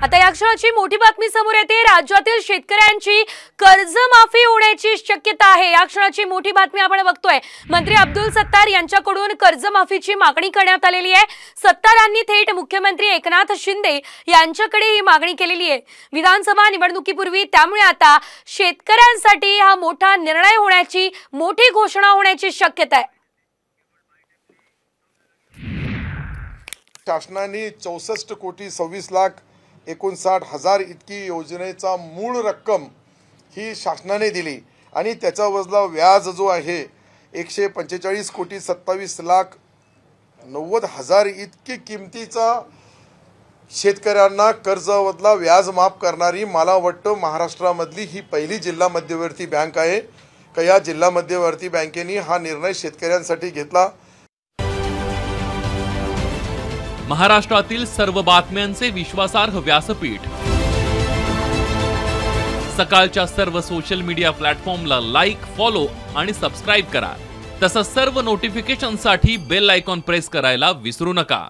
आता या क्षणाची मोठी बातमी समोर येते। राज्यातील शेतकऱ्यांची कर्जमाफी होण्याची शक्यता आहे। या क्षणाची मोठी बातमी आपण बघतोय। मंत्री अब्दुल सत्तार यांच्याकडून कर्जमाफीची मागणी करण्यात आलेली आहे। सत्तारांनी थेट मुख्यमंत्री एकनाथ शिंदे यांच्याकडे ही मागणी केलेली आहे विधानसभा निवडणुकीपूर्वी। त्यामुळे आता शेतकऱ्यांसाठी हा मोठा निर्णय होण्याची, मोठी घोषणा होण्याची शक्यता आहे। शासनाने 64,26,59,000 इतकी योजनेचा मूळ रक्कम ही शासनाने दिली आणि त्याचा वजला व्याज जो आहे 145,27,90,000 इतकी किमतीचा शेतकऱ्यांना कर्जवदला व्याज माफ करणारी मला वाटतं महाराष्ट्रामधली ही पहिली जिल्हा मध्यवर्ती बँक आहे। या जिल्हा मध्यवर्ती बँकेने हा निर्णय शेतकऱ्यांसाठी घेतला। महाराष्ट्रातील सर्व बातम्यांचे विश्वासार्ह व्यासपीठ, सकाळच्या सर्व सोशल मीडिया प्लॅटफॉर्मला लाईक, फॉलो आणि सबस्क्राइब करा। तसंच सर्व नोटिफिकेशनसाठी बेल आयकॉन प्रेस करायला विसरू नका।